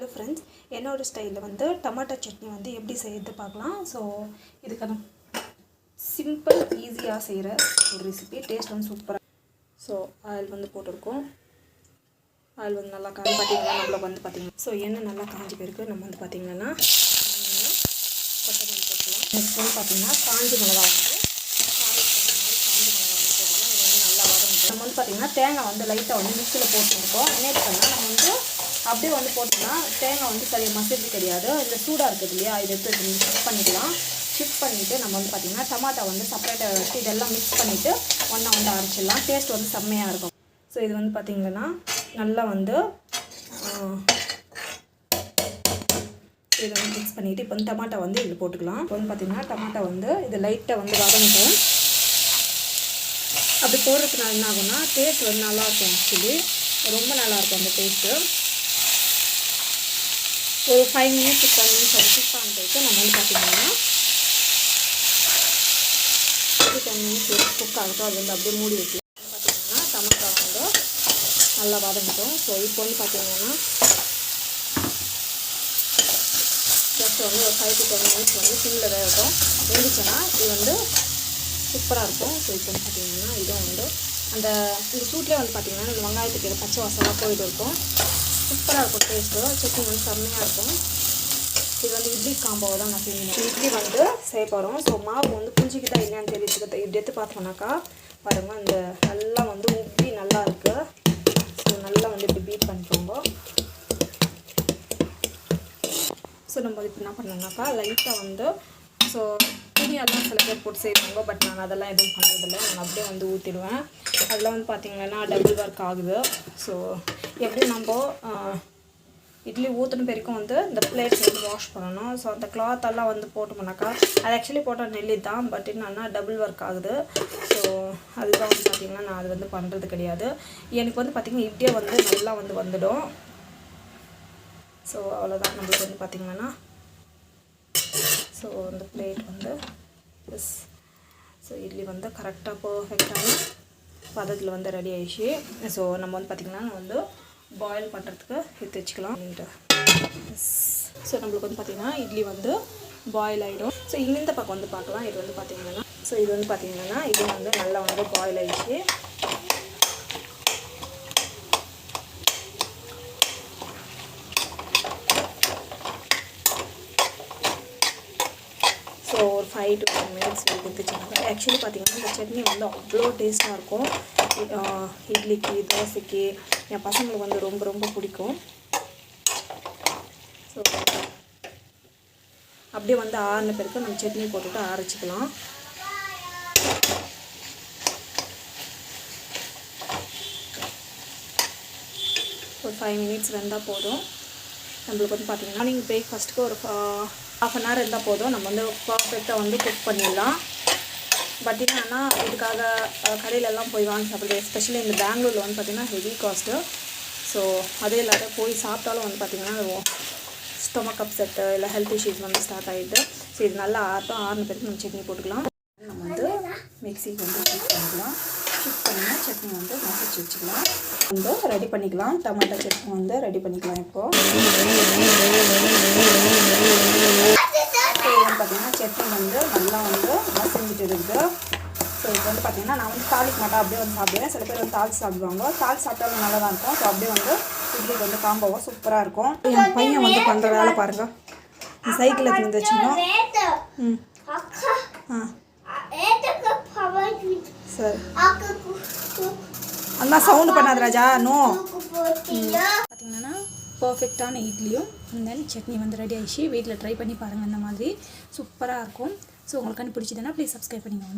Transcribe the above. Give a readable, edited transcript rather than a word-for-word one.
Hello friends, என்னோடய ஸ்டைலில் வந்து டொமேட்டோ சட்னி வந்து எப்படி செய்யறது பார்க்கலாம். ஸோ இதுக்கான சிம்பிள் ஈஸியாக செய்கிற ஒரு ரெசிபி, டேஸ்ட் வந்து சூப்பராக. ஸோ ஆயில் வந்து போட்டிருக்கோம். ஆயில் வந்து நல்லா காஞ்சி பார்த்திங்கன்னா நம்மளுக்கு வந்து பார்த்திங்கன்னா எண்ணெய் நல்லா காஞ்சி போயிருக்கு. நம்ம வந்து பார்த்திங்கன்னா கொத்தமல்லி போட்டுக்கலாம். நெக்ஸ்ட் வந்து பார்த்திங்கன்னா காஞ்சி மிளகா வந்து காஞ்சி மிளகா வந்து போட்டுக்கலாம். இது வந்து நல்லா வரும். நம்ம வந்து பார்த்திங்கன்னா தேங்காய் வந்து லைட்டாக வந்து மிக்சியில் போட்டுருக்கோம். என்ன பண்ணால் நம்ம வந்து அப்படியே வந்து போட்டோம்னா தேங்காய் வந்து சரியாக மசிறது கிடையாது. இந்த சூடாக இருக்குது இல்லையா, இதை எடுத்து ஷிஃப்ட் பண்ணிக்கலாம். ஷிஃப்ட் பண்ணிவிட்டு நம்ம வந்து பார்த்திங்கன்னா டமாட்டா வந்து செப்பரேட்டாக வச்சு இதெல்லாம் மிக்ஸ் பண்ணிவிட்டு ஒன்றா வந்து அரைச்சிடலாம். டேஸ்ட் வந்து செம்மையாக இருக்கும். ஸோ இது வந்து பார்த்திங்கன்னா நல்லா வந்து இதை வந்து மிக்ஸ் பண்ணிவிட்டு இப்போ வந்து டமாட்டா வந்து இதில் போட்டுக்கலாம். இப்போ வந்து பார்த்திங்கன்னா டமாட்டா வந்து இது லைட்டாக வந்து வதங்கிட்டோம். அப்படி போடுறதுனால என்ன ஆகும்னா டேஸ்ட் வந்து நல்லாயிருக்கும். ஆக்சுவலி ரொம்ப நல்லாயிருக்கும் அந்த டேஸ்ட்டு. ஒரு 5 minutes 10 minutes அது குக் பண்ணிட்டு நம்ம வந்து பார்த்திங்கன்னா 10 minutes குக் ஆகட்டும். அது வந்து அப்படியே மூடி வைக்கலாம். பார்த்திங்கன்னா டமாட்டா வந்து நல்லா வதங்கிட்டோம். ஸோ இப்போ வந்து பார்த்திங்கன்னா ஜஸ்ட் வந்து ஒரு 5 to 10 minutes வந்து சிம்மில் வேகட்டும். வெந்துச்சுன்னா இது வந்து சூப்பராக இருக்கும். ஸோ இப்போ வந்து பார்த்திங்கன்னா இதுவும் வந்து இந்த சூட்லேயே வந்து பார்த்திங்கன்னா இந்த வெங்காயத்துக்கு பச்சை வாசலாம் போயிட்டு இருக்கும். சூப்பராக இருக்கும் டேஸ்ட்டு. சட்னி வந்து செம்மையாக இருக்கும். இது வந்து இட்லி காம்போவை தான் நான் செய்யணும். இட்லி வந்து செய்ய போகிறோம். ஸோ மாவு வந்து புளிஞ்சிக்கிட்டா இல்லையான்னு தெரியுது. இப்படி எடுத்து பார்த்தோம்னாக்கா பாருங்கள், இந்த நல்லா வந்து உப்பி நல்லா இருக்குது. ஸோ நல்லா வந்து இப்படி பீட் பண்ணிக்கோங்க. ஸோ நம்ம இப்போ என்ன பண்ணோம்னாக்கா லைட்டாக வந்து ஸோ துணியெல்லாம் சில பேர் போட்டு செய்வாங்க. பட் நான் அதெல்லாம் எதுவும் பண்ணுறதில்ல. நான் அப்படியே வந்து ஊற்றிடுவேன். அதெல்லாம் வந்து பார்த்திங்கன்னா டபுள் ஒர்க் ஆகுது. ஸோ எப்படி நம்ம இட்லி ஊற்றின பிறக்கும் வந்து இந்த பிளேட்ஸ் வந்து வாஷ் பண்ணணும். ஸோ அந்த கிளாத்தெல்லாம் வந்து போட்டோம்னாக்கா அது ஆக்சுவலி போட்டால் நெல்லி தான். பட் என்னன்னா டபுள் ஒர்க் ஆகுது. ஸோ அதுதான் வந்து பார்த்திங்கன்னா நான் அது வந்து பண்ணுறது கிடையாது. எனக்கு வந்து பார்த்திங்கன்னா இப்படியே வந்து நல்லா வந்து வந்துடும். ஸோ அவ்வளோதான். நம்மளுக்கு வந்து பார்த்திங்கன்னா ஸோ அந்த பிளேட் வந்து ஸோ இட்லி வந்து கரெக்டாக பர்ஃபெக்டான பதத்தில் வந்து ரெடி ஆகிடுச்சு. ஸோ நம்ம வந்து பார்த்திங்கன்னா வந்து பாயில் பண்ணுறதுக்கு எடுத்து வச்சுக்கலாம். ஸோ நம்மளுக்கு வந்து பார்த்திங்கன்னா இட்லி வந்து பாயில் ஆகிடும். ஸோ இந்த பக்கம் வந்து பார்க்கலாம். இது வந்து பார்த்திங்கன்னா இது வந்து பார்த்திங்கன்னா இது வந்து நல்லா வந்து பாயில் ஆகிடுச்சு. ஸோ ஒரு 5 to 10 minutes எடுத்துச்சுனாங்க. ஆக்சுவலி பார்த்திங்கன்னா இந்த சட்னி வந்து அவ்வளோ டேஸ்ட்டாக இருக்கும். இட்லிக்கு தோசைக்கு என் பசங்களுக்கு வந்து ரொம்ப ரொம்ப பிடிக்கும். ஸோ அப்படியே வந்து ஆறின பிறகு நம்ம சட்னி போட்டுட்டு அரைச்சிக்கலாம். ஒரு 5 minutes வெந்தால் போதும். நம்மளுக்கு வந்து பார்த்திங்கன்னா நீங்கள் பிரேக்ஃபாஸ்ட்டுக்கு ஒரு ½ an hour இருந்தால் போதும். நம்ம வந்து பர்ஃபெக்டாக வந்து குக் பண்ணிடலாம். பட் என்னன்னா இதுக்காக கடையிலெல்லாம் போய் வாங்கி சாப்பிடுறது, எஸ்பெஷலி இந்த பெங்களூரில் வந்து பார்த்திங்கன்னா ஹெவி காஸ்ட்டு. ஸோ அதே இல்லாத போய் சாப்பிட்டாலும் வந்து பார்த்திங்கன்னா ஸ்டொமக் அப்செட்டு இல்லை ஹெல்த் இஷ்யூஸ் வந்து ஸ்டார்ட் ஆகிடுது. ஸோ இது நல்லா ஆறின பிறகு நம்ம சட்னி போட்டுக்கலாம். நம்ம வந்து மிக்சிக்கு வந்து ஷிஃப்ட் பண்ணிக்கலாம். ஷிஃப்ட் பண்ணினா சட்னி வந்து மசிச்சு வச்சுக்கலாம். வந்து ரெடி பண்ணிக்கலாம். டமாட்டோ சட்னி வந்து ரெடி பண்ணிக்கலாம். இப்போது பார்த்திங்கன்னா சட்னி வந்து நல்லா வந்து மசிஞ்சிட்டு இருக்குது. ஸோ இப்போ வந்து பார்த்திங்கன்னா நான் வந்து தாளிக்க மாட்டேன், அப்படியே வந்து சாப்பிடுவேன். சில பேர் வந்து தாளிச்சு சாப்பிடுவாங்க. தாளிச்சு சாப்பிட்டாலும் நல்லா தான் இருக்கும். ஸோ அப்படியே வந்து இட்லிக்கு வந்து காம்போவாக சூப்பராக இருக்கும். என் பையன் வந்து பண்ணுற வேலை பாருங்கள். சைக்கிள் எடுத்து வச்சுக்கணும். சரி, அந்த சவுண்டு பண்ணாது ராஜா. நோ. பார்த்திங்கன்னா பர்ஃபெக்டான இட்லியும் தென் சட்னி வந்து ரெடி ஆகிடுச்சு. வீட்டில் ட்ரை பண்ணி பாருங்கள். இந்த மாதிரி சூப்பராக இருக்கும். ஸோ உங்களுக்கு பிடிச்சதுன்னா ப்ளீஸ் சப்ஸ்கிரைப் பண்ணிக்கோங்க.